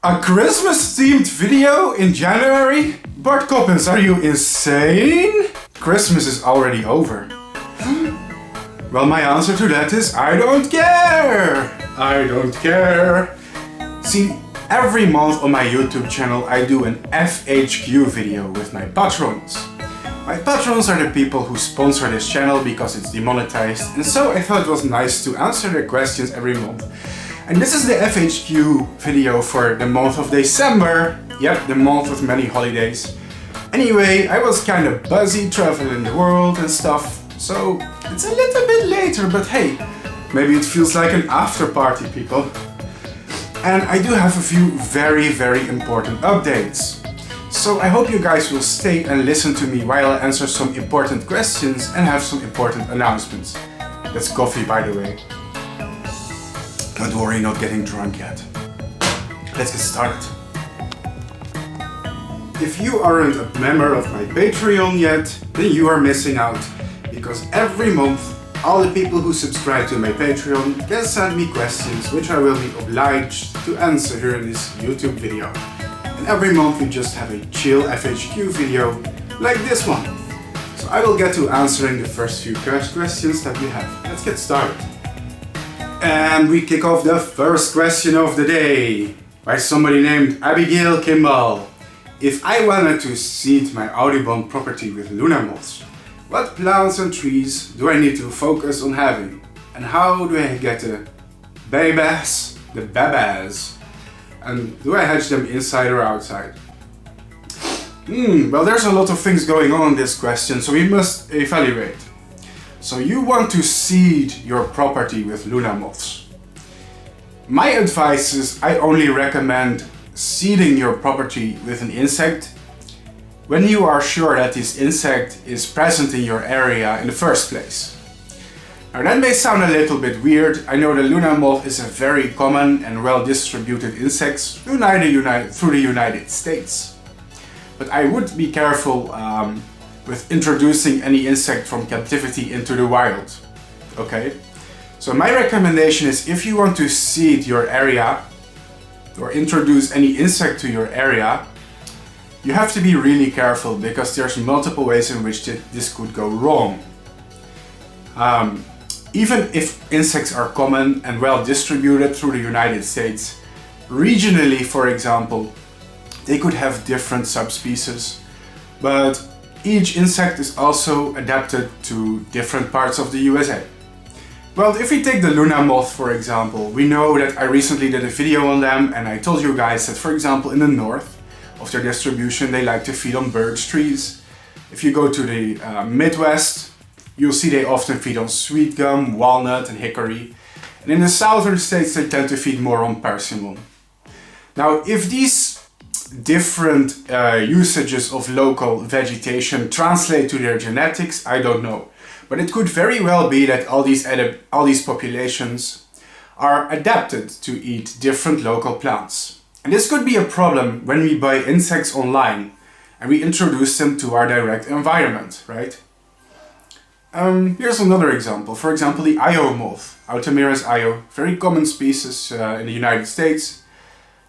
A Christmas themed video in January? Bart Coppens, are you insane? Christmas is already over. Well, my answer to that is I don't care. I don't care. See, every month on my YouTube channel I do an FAQ video with my patrons. My patrons are the people who sponsor this channel because it's demonetized, and so I thought it was nice to answer their questions every month. And this is the FAQ video for the month of December. Yep, the month with many holidays. Anyway, I was kind of busy traveling the world and stuff, so it's a little bit later, but hey, maybe it feels like an after party, people. And I do have a few very important updates. So I hope you guys will stay and listen to me while I answer some important questions and have some important announcements. That's coffee, by the way. Don't worry, not getting drunk yet. Let's get started. If you aren't a member of my Patreon yet, then you are missing out. Because every month, all the people who subscribe to my Patreon can send me questions which I will be obliged to answer here in this YouTube video. And every month we just have a chill FAQ video like this one. So I will get to answering the first few questions that we have. Let's get started. And we kick off the first question of the day by somebody named Abigail Kimball. If I wanted to seed my Audubon property with Luna moths, what plants and trees do I need to focus on having? And how do I get the babas? And do I hatch them inside or outside? Well, there's a lot of things going on in this question, so we must evaluate. So you want to seed your property with Luna moths. My advice is I only recommend seeding your property with an insect when you are sure that this insect is present in your area in the first place. Now that may sound a little bit weird. I know the Luna moth is a very common and well distributed insect through the United States. But I would be careful with introducing any insect from captivity into the wild. Okay? So my recommendation is if you want to seed your area or introduce any insect to your area, you have to be really careful because there's multiple ways in which this could go wrong. Even if insects are common and well distributed through the United States, regionally, for example, they could have different subspecies, but each insect is also adapted to different parts of the USA. Well, if we take the Luna moth, for example, we know that I recently did a video on them and I told you guys that, for example, in the north of their distribution, they like to feed on birch trees. If you go to the Midwest, you'll see they often feed on sweet gum, walnut and hickory. And in the southern states, they tend to feed more on persimmon. Now, if these different usages of local vegetation translate to their genetics, I don't know. But it could very well be that all these populations are adapted to eat different local plants. And this could be a problem when we buy insects online and we introduce them to our direct environment, right? Here's another example. For example, the Io moth, Automeres io, very common species in the United States.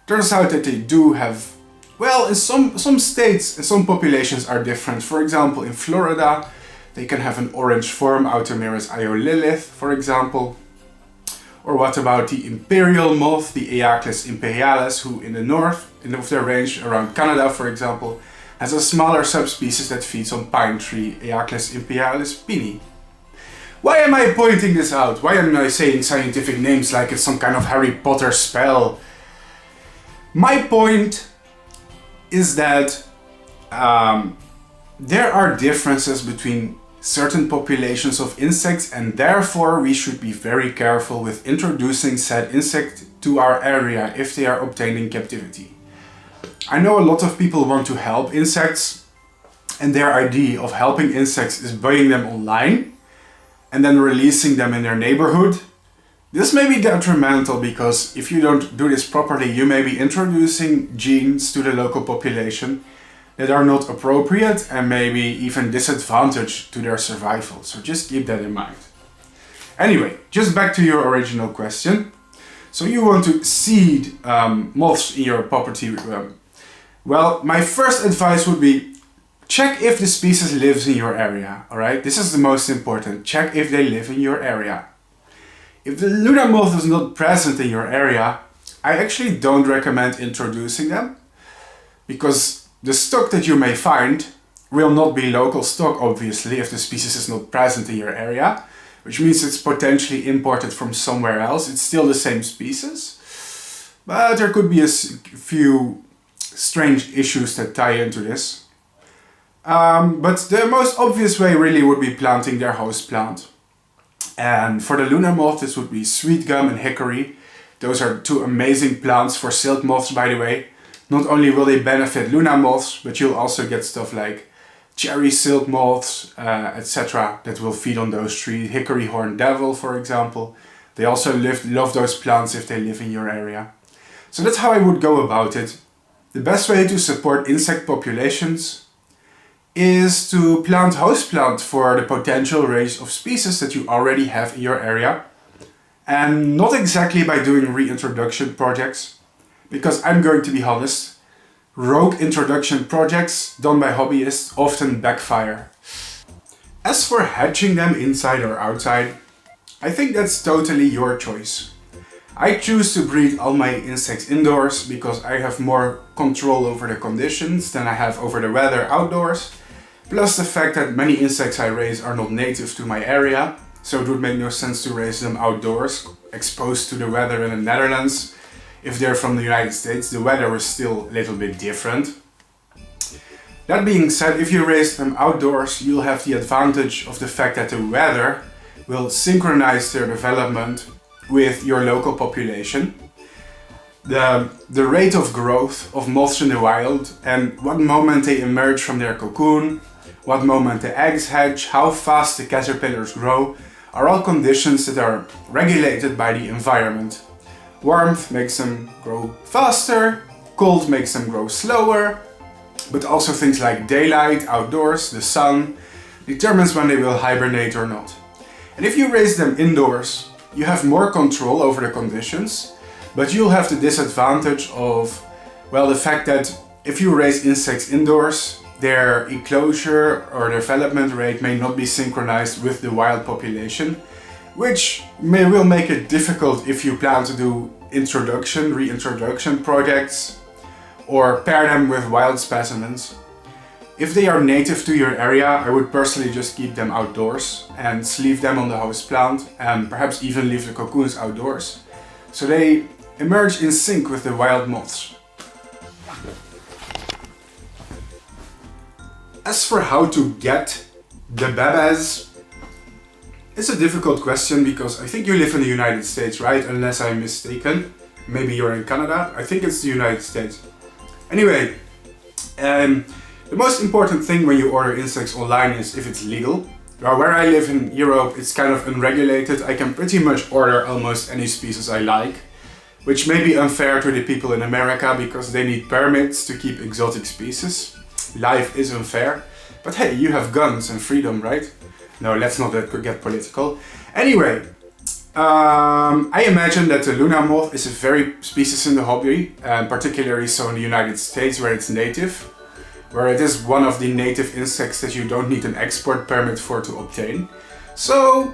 Turns out that they do have, well, in some states, some populations are different. For example, in Florida, they can have an orange form, Automeres io lilith, for example. Or what about the imperial moth, the Aeaclis imperialis, who in the north, of their range around Canada, for example, has a smaller subspecies that feeds on pine tree, Aeaclis imperialis pini. Why am I pointing this out? Why am I saying scientific names like it's some kind of Harry Potter spell? My point is that there are differences between certain populations of insects, and therefore we should be very careful with introducing said insect to our area if they are obtained in captivity. I know a lot of people want to help insects, and their idea of helping insects is buying them online and then releasing them in their neighborhood. This may be detrimental because if you don't do this properly, you may be introducing genes to the local population that are not appropriate and maybe even disadvantage to their survival. So just keep that in mind. Anyway, just back to your original question. So you want to seed moths in your property. Well, my first advice would be check if the species lives in your area, alright? This is the most important. Check if they live in your area. If the lunar moth is not present in your area, I actually don't recommend introducing them, because the stock that you may find will not be local stock, obviously, if the species is not present in your area, which means it's potentially imported from somewhere else. It's still the same species, but there could be a few strange issues that tie into this. But the most obvious way really would be planting their host plant. And for the lunar moth, this would be sweet gum and hickory. Those are two amazing plants for silk moths, by the way. Not only will they benefit lunar moths, but you'll also get stuff like cherry silk moths, etc. that will feed on those trees. Hickory horned devil, for example. They also love those plants if they live in your area. So that's how I would go about it. The best way to support insect populations is to plant host plant for the potential range of species that you already have in your area, and not exactly by doing reintroduction projects, because I'm going to be honest, rogue introduction projects done by hobbyists often backfire. As for hatching them inside or outside, I think that's totally your choice. I choose to breed all my insects indoors because I have more control over the conditions than I have over the weather outdoors. Plus the fact that many insects I raise are not native to my area, so it would make no sense to raise them outdoors, exposed to the weather in the Netherlands. If they're from the United States, the weather is still a little bit different. That being said, if you raise them outdoors, you'll have the advantage of the fact that the weather will synchronize their development with your local population. The rate of growth of moths in the wild, and what moment they emerge from their cocoon, what moment the eggs hatch, how fast the caterpillars grow, are all conditions that are regulated by the environment. Warmth makes them grow faster, cold makes them grow slower, but also things like daylight, outdoors, the sun, determines when they will hibernate or not. And if you raise them indoors, you have more control over the conditions, but you'll have the disadvantage of, well, the fact that if you raise insects indoors, their enclosure or development rate may not be synchronized with the wild population, which will make it difficult if you plan to do reintroduction projects, or pair them with wild specimens. If they are native to your area, I would personally just keep them outdoors and sleeve them on the host plant, and perhaps even leave the cocoons outdoors, so they emerge in sync with the wild moths. As for how to get the babas, it's a difficult question because I think you live in the United States, right? Unless I'm mistaken. Maybe you're in Canada. I think it's the United States. Anyway, the most important thing when you order insects online is if it's legal. Now, where I live in Europe, it's kind of unregulated. I can pretty much order almost any species I like, which may be unfair to the people in America because they need permits to keep exotic species. Life is unfair, but hey, you have guns and freedom, right? No, let's not get political. Anyway, I imagine that the lunar moth is a very species in the hobby, and particularly so in the United States where it's native, where it is one of the native insects that you don't need an export permit for to obtain. So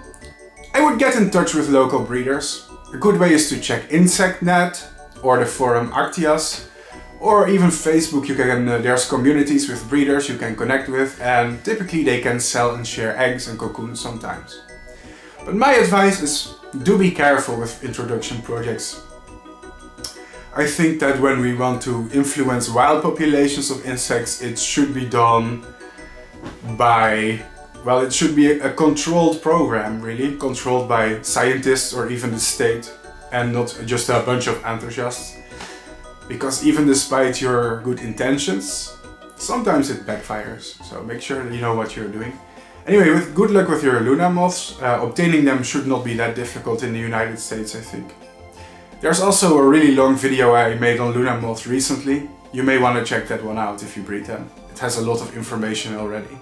I would get in touch with local breeders. A good way is to check InsectNet or the forum Arctias, or even Facebook. There's communities with breeders you can connect with, and typically they can sell and share eggs and cocoons sometimes. But my advice is, do be careful with introduction projects. I think that when we want to influence wild populations of insects, it should be done by, well, it should be a controlled program, really, controlled by scientists or even the state, and not just a bunch of enthusiasts. Because even despite your good intentions, sometimes it backfires. So make sure that you know what you're doing. Anyway, with good luck with your lunar moths. Obtaining them should not be that difficult in the United States, I think. There's also a really long video I made on lunar moths recently. You may want to check that one out if you breed them. It has a lot of information already.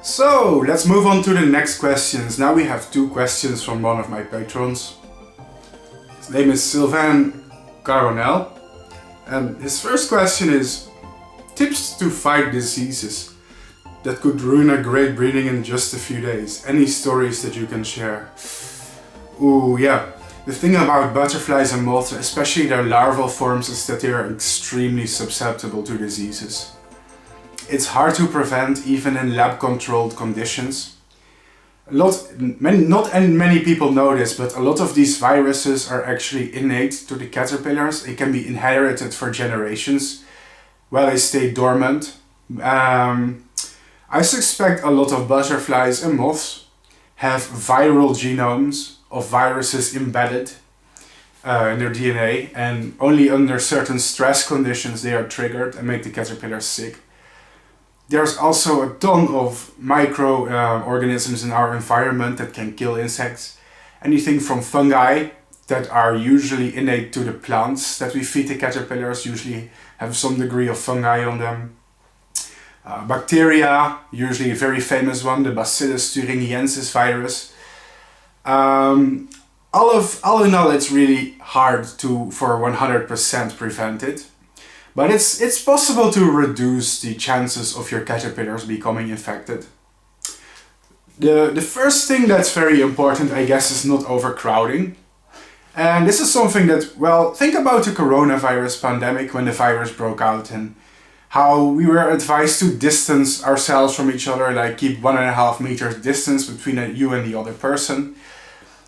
So let's move on to the next questions. Now we have 2 questions from one of my patrons. His name is Sylvain Caronel, and his first question is tips to fight diseases that could ruin a great breeding in just a few days. Any stories that you can share? Ooh, yeah. The thing about butterflies and moths, especially their larval forms, is that they are extremely susceptible to diseases. It's hard to prevent even in lab-controlled conditions. Not many people know this, but a lot of these viruses are actually innate to the caterpillars. It can be inherited for generations while they stay dormant. I suspect a lot of butterflies and moths have viral genomes of viruses embedded in their DNA, and only under certain stress conditions they are triggered and make the caterpillar sick. There's also a ton of microorganisms in our environment that can kill insects. Anything from fungi that are usually innate to the plants that we feed the caterpillars, usually have some degree of fungi on them. Bacteria, usually a very famous one, the Bacillus thuringiensis virus. All in all, it's really hard for 100% prevent it. But it's possible to reduce the chances of your caterpillars becoming infected. The first thing that's very important, I guess, is not overcrowding. And this is something that, well, think about the coronavirus pandemic when the virus broke out and how we were advised to distance ourselves from each other, like keep 1.5 meters distance between you and the other person.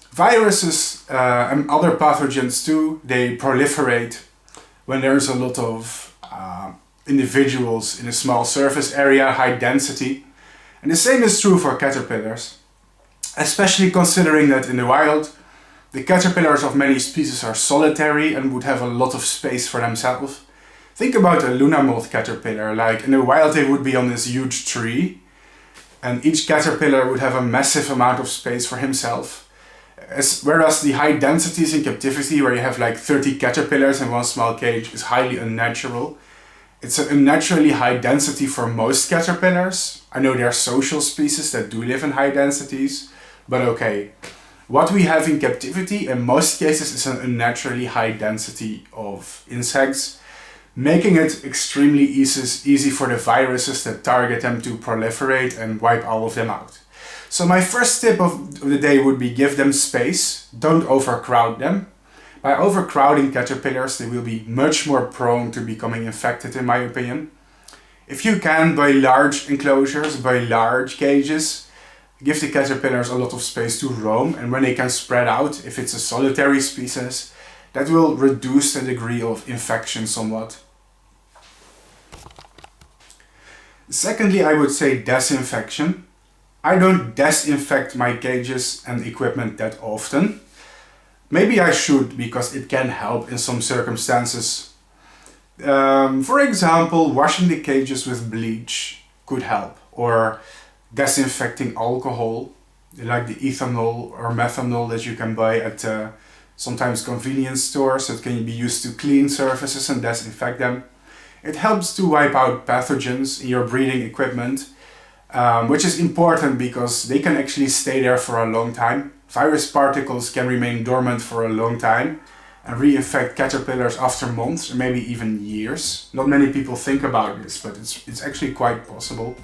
Viruses and other pathogens too, they proliferate when there's a lot of individuals in a small surface area, high density. And the same is true for caterpillars, especially considering that in the wild, the caterpillars of many species are solitary and would have a lot of space for themselves. Think about a Luna moth caterpillar, like in the wild they would be on this huge tree, and each caterpillar would have a massive amount of space for himself. Whereas the high densities in captivity, where you have like 30 caterpillars in one small cage, is highly unnatural. It's an unnaturally high density for most caterpillars. I know there are social species that do live in high densities, but okay. What we have in captivity in most cases is an unnaturally high density of insects, making it extremely easy for the viruses that target them to proliferate and wipe all of them out. So my first tip of the day would be give them space, don't overcrowd them. By overcrowding caterpillars, they will be much more prone to becoming infected, in my opinion. If you can, buy large enclosures, buy large cages, give the caterpillars a lot of space to roam, and when they can spread out, if it's a solitary species, that will reduce the degree of infection somewhat. Secondly, I would say disinfection. I don't disinfect my cages and equipment that often. Maybe I should, because it can help in some circumstances. For example, washing the cages with bleach could help, or disinfecting alcohol, like the ethanol or methanol that you can buy at sometimes convenience stores that can be used to clean surfaces and disinfect them. It helps to wipe out pathogens in your breeding equipment, which is important because they can actually stay there for a long time. Virus particles can remain dormant for a long time and reinfect caterpillars after months or maybe even years. Not many people think about this, but it's actually quite possible.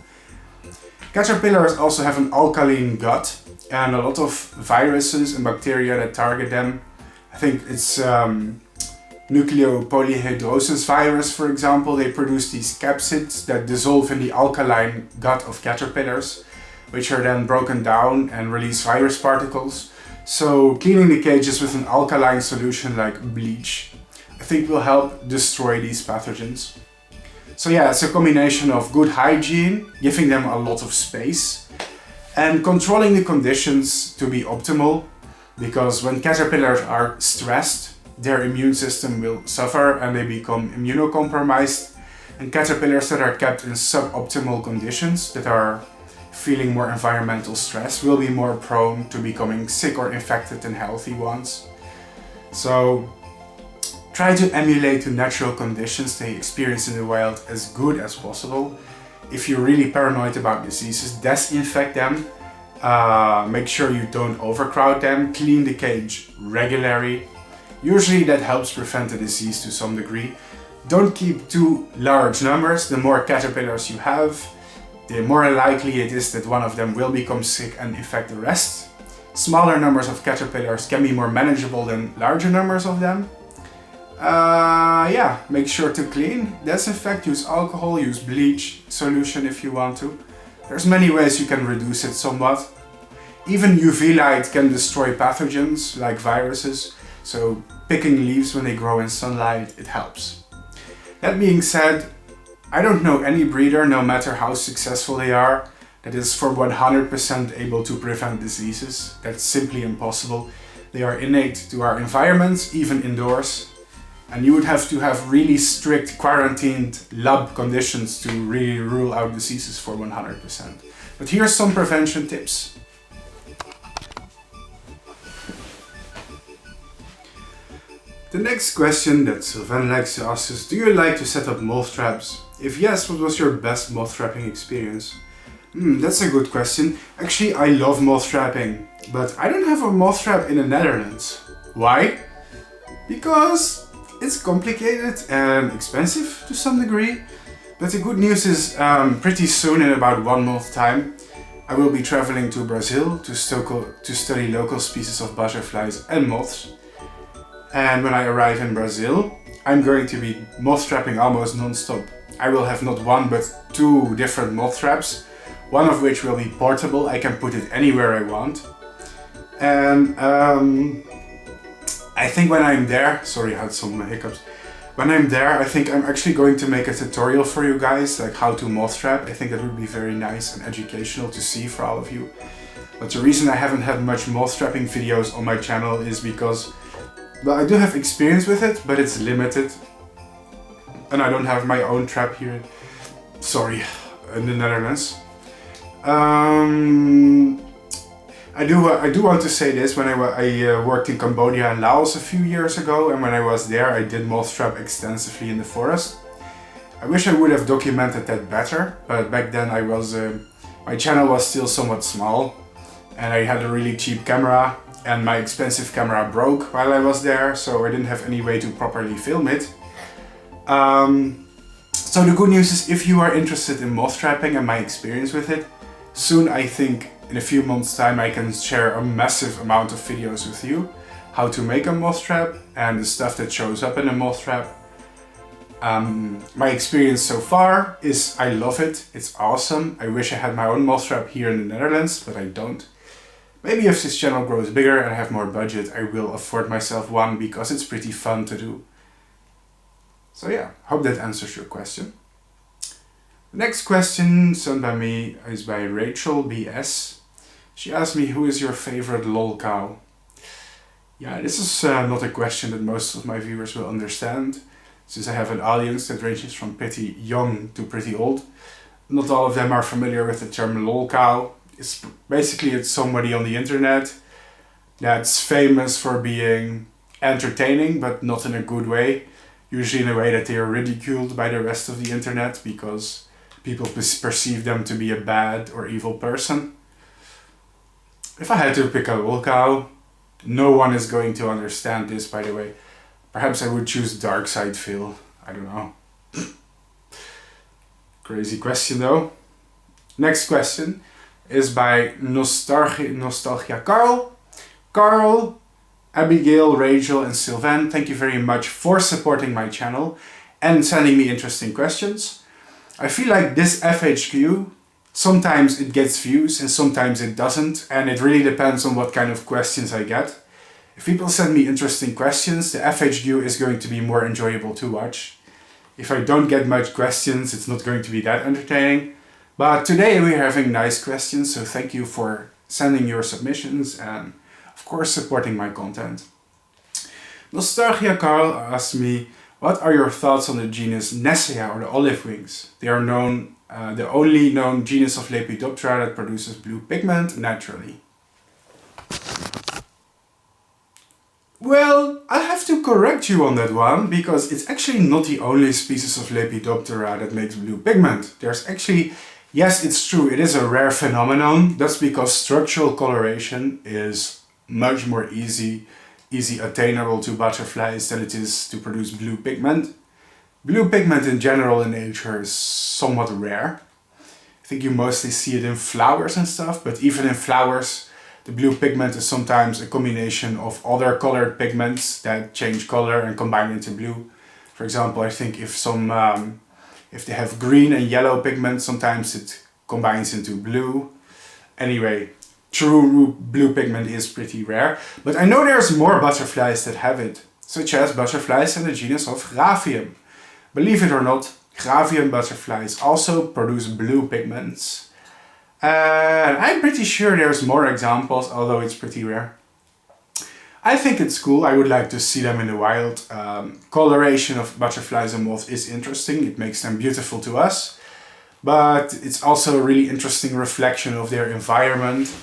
Caterpillars also have an alkaline gut, and a lot of viruses and bacteria that target them. I think it's nucleopolyhedrosis virus, for example. They produce these capsids that dissolve in the alkaline gut of caterpillars, which are then broken down and release virus particles. So cleaning the cages with an alkaline solution like bleach, I think, will help destroy these pathogens. So yeah, it's a combination of good hygiene, giving them a lot of space, and controlling the conditions to be optimal, because when caterpillars are stressed, their immune system will suffer and they become immunocompromised, and caterpillars that are kept in suboptimal conditions, that are feeling more environmental stress, will be more prone to becoming sick or infected than healthy ones. So try to emulate the natural conditions they experience in the wild as good as possible. If you're really paranoid about diseases, disinfect them. Make sure you don't overcrowd them. Clean the cage regularly. Usually that helps prevent the disease to some degree. Don't keep too large numbers. The more caterpillars you have, the more likely it is that one of them will become sick and infect the rest. Smaller numbers of caterpillars can be more manageable than larger numbers of them. Yeah, make sure to clean, disinfect, use alcohol, use bleach solution if you want to. There's many ways you can reduce it somewhat. Even UV light can destroy pathogens like viruses, so picking leaves when they grow in sunlight, it helps. That being said, I don't know any breeder, no matter how successful they are, that is for 100% able to prevent diseases. That's simply impossible. They are innate to our environments, even indoors. And you would have to have really strict quarantined lab conditions to really rule out diseases for 100%. But here's some prevention tips. The next question that Sylvain likes to ask is, do you like to set up moth traps? If yes, what was your best moth trapping experience? That's a good question. Actually, I love moth trapping, but I don't have a moth trap in the Netherlands. Why? Because it's complicated and expensive to some degree. But the good news is pretty soon, in about 1 month time, I will be traveling to Brazil to study local species of butterflies and moths. And when I arrive in Brazil, I'm going to be moth trapping almost non-stop. I will have not 1 but 2 different moth traps, one of which will be portable. I can put it anywhere I want. And I think when I'm there, sorry, I had some hiccups. When I'm there, I think I'm actually going to make a tutorial for you guys, like how to moth trap. I think that would be very nice and educational to see for all of you. But the reason I haven't had much moth trapping videos on my channel is because, well, I do have experience with it, but it's limited. And I don't have my own trap here, sorry, in the Netherlands. I do want to say this. When I worked in Cambodia and Laos a few years ago, and when I was there, I did moth trap extensively in the forest. I wish I would have documented that better, but back then my channel was still somewhat small, and I had a really cheap camera, and my expensive camera broke while I was there, so I didn't have any way to properly film it. So the good news is, if you are interested in moth trapping and my experience with it, soon, I think in a few months time, I can share a massive amount of videos with you. How to make a moth trap and the stuff that shows up in a moth trap. My experience so far is I love it. It's awesome. I wish I had my own moth trap here in the Netherlands, but I don't. Maybe if this channel grows bigger and I have more budget, I will afford myself one because it's pretty fun to do. So yeah, hope that answers your question. The next question sent by me is by Rachel BS. She asked me, who is your favorite lol cow? Yeah, this is not a question that most of my viewers will understand, since I have an audience that ranges from pretty young to pretty old. Not all of them are familiar with the term lol cow. It's somebody on the internet that's famous for being entertaining, but not in a good way. Usually in a way that they are ridiculed by the rest of the internet because people perceive them to be a bad or evil person. If I had to pick a lol cow, no one is going to understand this, by the way. Perhaps I would choose Dark Side Phil. I don't know. Crazy question though. Next question is by Nostalgia Carl. Carl, Abigail, Rachel and Sylvain, thank you very much for supporting my channel and sending me interesting questions. I feel like this FAQ, sometimes it gets views and sometimes it doesn't, and it really depends on what kind of questions I get. If people send me interesting questions, the FAQ is going to be more enjoyable to watch. If I don't get much questions, it's not going to be that entertaining. But today we're having nice questions, so thank you for sending your submissions and of course supporting my content. Nostalgia Carl asked me, what are your thoughts on the genus Nessea or the olive wings? They are the only known genus of Lepidoptera that produces blue pigment naturally. Well, I have to correct you on that one, because it's actually not the only species of Lepidoptera that makes blue pigment. There's actually, yes, it's true, it is a rare phenomenon. That's because structural coloration is much more easy attainable to butterflies than it is to produce blue pigment. Blue pigment in general in nature is somewhat rare. I think you mostly see it in flowers and stuff, but even in flowers, the blue pigment is sometimes a combination of other colored pigments that change color and combine into blue. For example, I think if they have green and yellow pigment, sometimes it combines into blue. Anyway, true blue pigment is pretty rare, but I know there's more butterflies that have it, such as butterflies in the genus of Gravium. Believe it or not, Gravium butterflies also produce blue pigments. And I'm pretty sure there's more examples, although it's pretty rare. I think it's cool, I would like to see them in the wild. Coloration of butterflies and moths is interesting, it makes them beautiful to us. But it's also a really interesting reflection of their environment.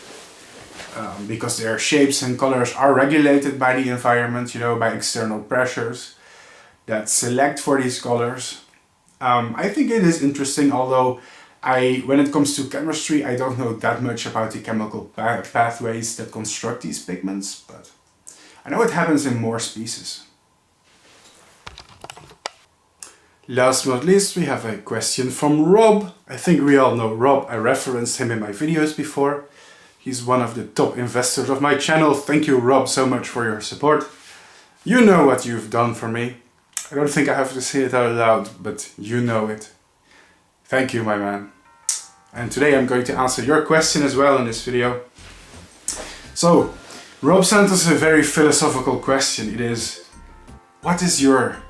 Because their shapes and colors are regulated by the environment, by external pressures that select for these colors. I think it is interesting, although when it comes to chemistry, I don't know that much about the chemical pathways that construct these pigments, but I know it happens in more species. Last but not least, we have a question from Rob. I think we all know Rob, I referenced him in my videos before. He's one of the top investors of my channel. Thank you, Rob, so much for your support. You know what you've done for me. I don't think I have to say it out loud, but you know it. Thank you, my man. And today I'm going to answer your question as well in this video. So, Rob Santos has a very philosophical question. It is, what is your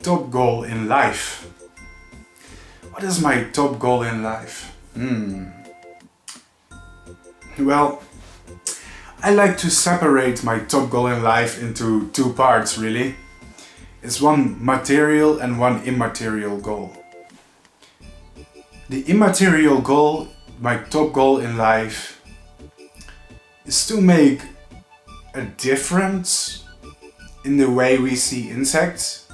top goal in life? What is my top goal in life? Well, I like to separate my top goal in life into two parts, really. It's one material and one immaterial goal. The immaterial goal, my top goal in life, is to make a difference in the way we see insects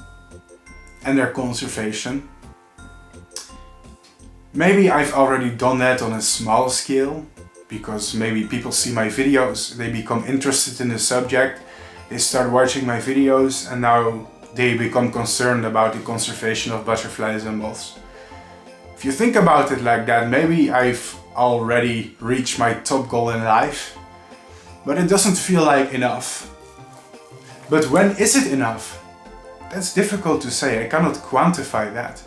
and their conservation. Maybe I've already done that on a small scale, because maybe people see my videos, they become interested in the subject, they start watching my videos, and now they become concerned about the conservation of butterflies and moths. If you think about it like that, maybe I've already reached my top goal in life, but it doesn't feel like enough. But when is it enough? That's difficult to say, I cannot quantify that.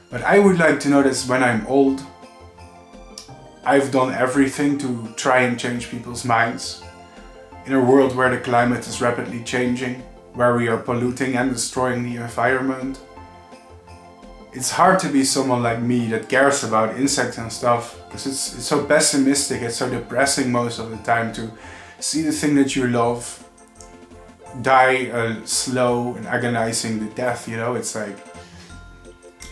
But I would like to know that when I'm old, I've done everything to try and change people's minds. In a world where the climate is rapidly changing, where we are polluting and destroying the environment, it's hard to be someone like me that cares about insects and stuff, because it's so pessimistic, it's so depressing most of the time to see the thing that you love die a slow and agonizing death, It's like,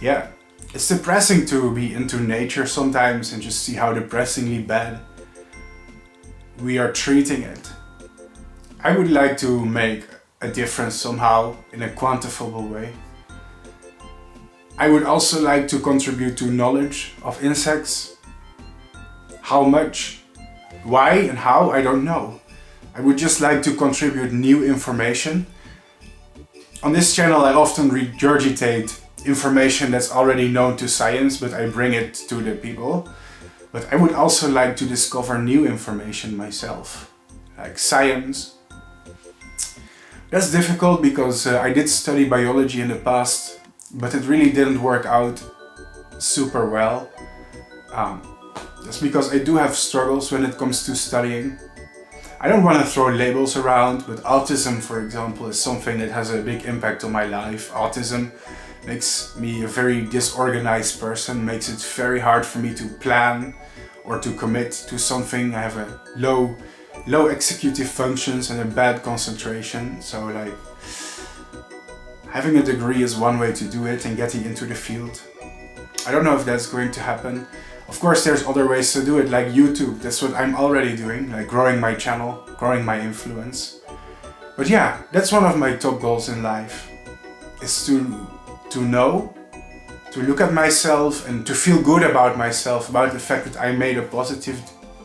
yeah. It's depressing to be into nature sometimes and just see how depressingly bad we are treating it. I would like to make a difference somehow in a quantifiable way. I would also like to contribute to knowledge of insects. How much, why and how, I don't know. I would just like to contribute new information. On this channel I often regurgitate information that's already known to science, but I bring it to the people. But I would also like to discover new information myself, like science. That's difficult because I did study biology in the past, but it really didn't work out super well. That's because I do have struggles when it comes to studying. I don't want to throw labels around, but autism, for example, is something that has a big impact on my life. Autism makes me a very disorganized person, makes it very hard for me to plan or to commit to something. I have a low executive functions and a bad concentration, so like having a degree is one way to do it and getting into the field. I don't know if that's going to happen. Of course there's other ways to do it, like YouTube. That's what I'm already doing, like growing my channel, growing my influence. But yeah, that's one of my top goals in life, is to know, to look at myself and to feel good about myself, about the fact that I made a positive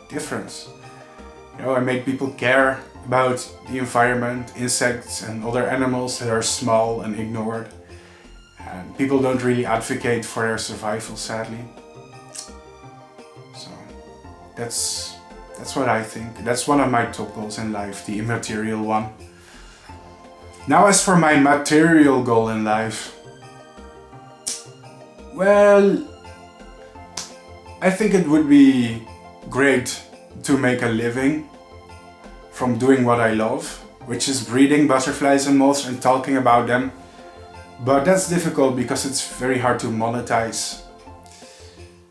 difference. You know, I made people care about the environment, insects and other animals that are small and ignored. And people don't really advocate for their survival, sadly. So that's what I think. That's one of my top goals in life, the immaterial one. Now as for my material goal in life, well, I think it would be great to make a living from doing what I love, which is breeding butterflies and moths and talking about them. But that's difficult because it's very hard to monetize.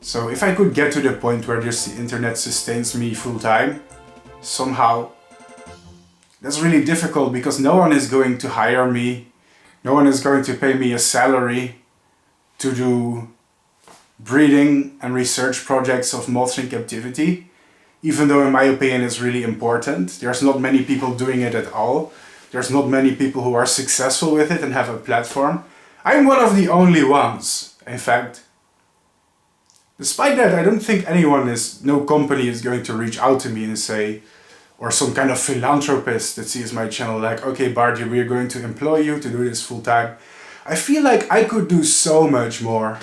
So if I could get to the point where just the internet sustains me full time, somehow, that's really difficult because no one is going to hire me, no one is going to pay me a salary to do breeding and research projects of moths in captivity, even though in my opinion it's really important. There's not many people doing it at all. There's not many people who are successful with it and have a platform. I'm one of the only ones, in fact. Despite that, I don't think no company is going to reach out to me and say, or some kind of philanthropist that sees my channel like, okay Bart, we're going to employ you to do this full time. I feel like I could do so much more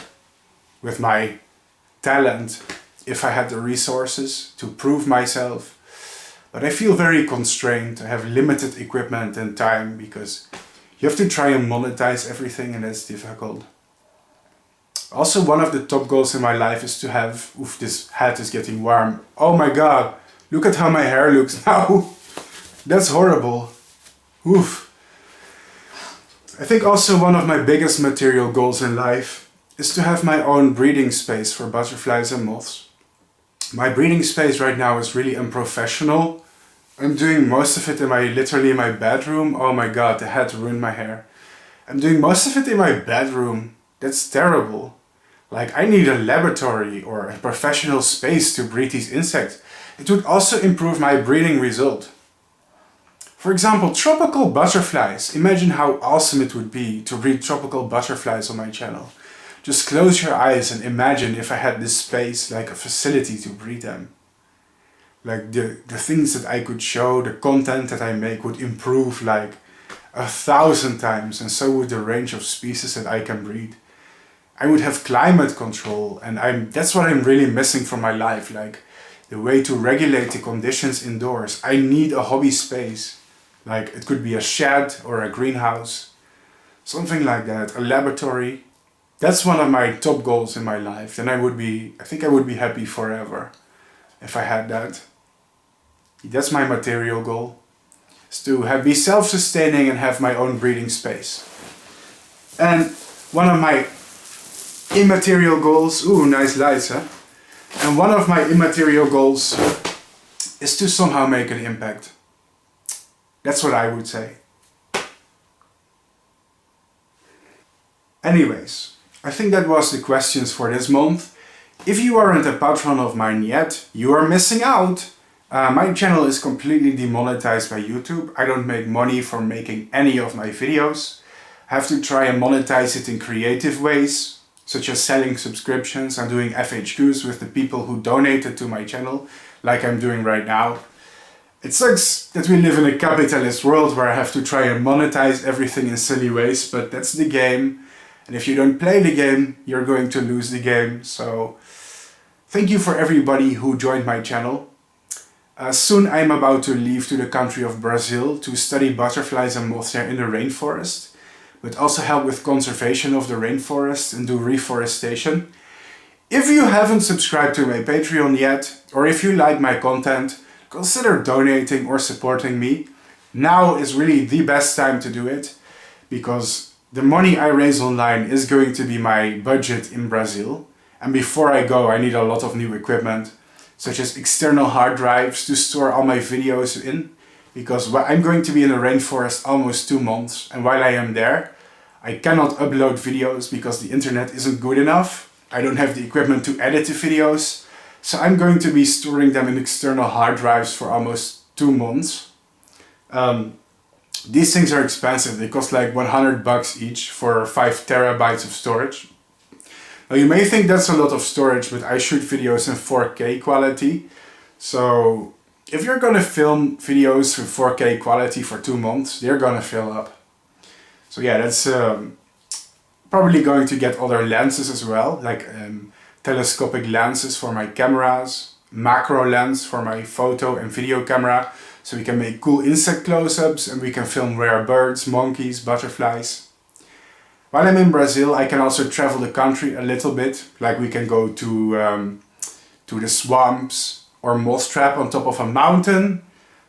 with my talent if I had the resources to prove myself. But I feel very constrained. I have limited equipment and time because you have to try and monetize everything and that's difficult. Also, one of the top goals in my life is to have... Oof, this hat is getting warm. Oh my god, look at how my hair looks now. That's horrible. Oof. I think also one of my biggest material goals in life is to have my own breeding space for butterflies and moths. My breeding space right now is really unprofessional. I'm doing most of it literally in my bedroom. Oh my god, the hat ruined my hair. I'm doing most of it in my bedroom. That's terrible. Like, I need a laboratory or a professional space to breed these insects. It would also improve my breeding result. For example, tropical butterflies. Imagine how awesome it would be to breed tropical butterflies on my channel. Just close your eyes and imagine if I had this space, like a facility to breed them. Like the things that I could show, the content that I make would improve like 1,000 times, and so would the range of species that I can breed. I would have climate control, and that's what I'm really missing from my life, like the way to regulate the conditions indoors. I need a hobby space. Like it could be a shed or a greenhouse, something like that, a laboratory. That's one of my top goals in my life. Then I think I would be happy forever if I had that. That's my material goal, is to be self-sustaining and have my own breeding space. And one of my immaterial goals, ooh, nice lights, huh? And one of my immaterial goals is to somehow make an impact. That's what I would say. Anyways, I think that was the questions for this month. If you aren't a patron of mine yet, you are missing out. My channel is completely demonetized by YouTube. I don't make money from making any of my videos. I have to try and monetize it in creative ways, such as selling subscriptions and doing FAQs with the people who donated to my channel, like I'm doing right now. It sucks that we live in a capitalist world where I have to try and monetize everything in silly ways, but that's the game. And if you don't play the game, you're going to lose the game. So thank you for everybody who joined my channel. Soon I'm about to leave to the country of Brazil to study butterflies and moths there in the rainforest, but also help with conservation of the rainforest and do reforestation. If you haven't subscribed to my Patreon yet, or if you like my content, consider donating or supporting me. Now is really the best time to do it, because the money I raise online is going to be my budget in Brazil. And before I go, I need a lot of new equipment, such as external hard drives to store all my videos in, because I'm going to be in the rainforest almost 2 months, and while I am there, I cannot upload videos because the internet isn't good enough. I don't have the equipment to edit the videos, so I'm going to be storing them in external hard drives for almost 2 months. These things are expensive. They cost like $100 each for 5 terabytes of storage. Now you may think that's a lot of storage, but I shoot videos in 4K quality. So if you're gonna film videos with 4K quality for 2 months, they're gonna fill up. So yeah, that's probably going to get other lenses as well, like telescopic lenses for my cameras, macro lens for my photo and video camera, so we can make cool insect close-ups and we can film rare birds, monkeys, butterflies. While I'm in Brazil, I can also travel the country a little bit, like we can go to the swamps or moth trap on top of a mountain.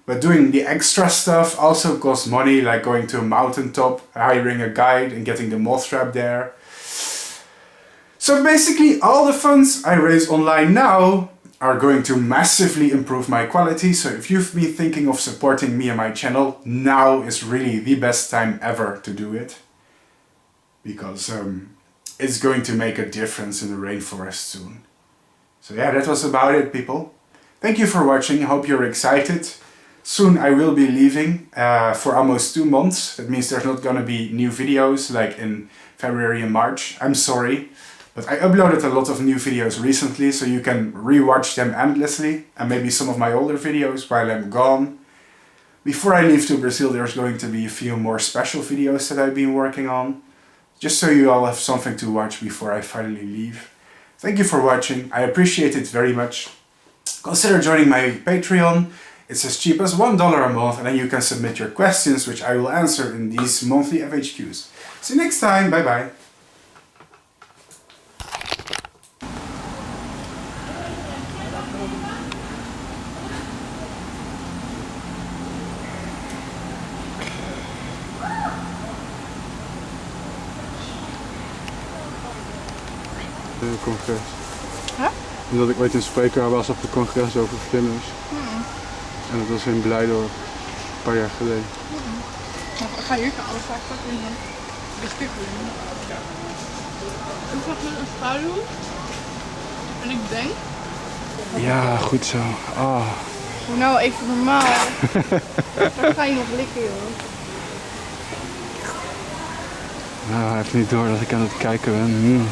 But doing the extra stuff also costs money, like going to a mountaintop, hiring a guide and getting the moth trap there. So basically all the funds I raise online now are going to massively improve my quality. So if you've been thinking of supporting me and my channel, now is really the best time ever to do it. Because it's going to make a difference in the rainforest soon. So yeah, that was about it, people. Thank you for watching. I hope you're excited. Soon I will be leaving for almost 2 months. That means there's not gonna be new videos like in February and March. I'm sorry, but I uploaded a lot of new videos recently, so you can rewatch them endlessly, and maybe some of my older videos while I'm gone. Before I leave to Brazil, there's going to be a few more special videos that I've been working on, just so you all have something to watch before I finally leave. Thank you for watching. I appreciate it very much. Consider joining my Patreon. It's as cheap as $1 a month, and then you can submit your questions, which I will answer in these monthly FAQs. See you next time. Bye bye. Congres. Huh? Omdat ik ooit een spreker was op een congres over vlinders. En dat was in Blijdorp, een paar jaar geleden. Ik ga hier alles vaak pakken en de stukken doen. Ik ga met een vrouw doen. En ik denk... Ja, goed zo. Ah. Doe nou even normaal. Dan ga je nog likken, joh. Nou, hij heeft niet door dat ik aan het kijken ben.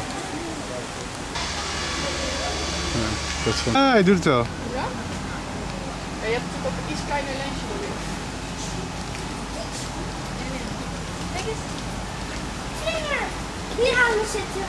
Ah, hij doet het wel. Ja? Ja, je hebt natuurlijk ook een iets kleiner lensje erin. Kijk eens. Vlinder! Hier gaan we zitten.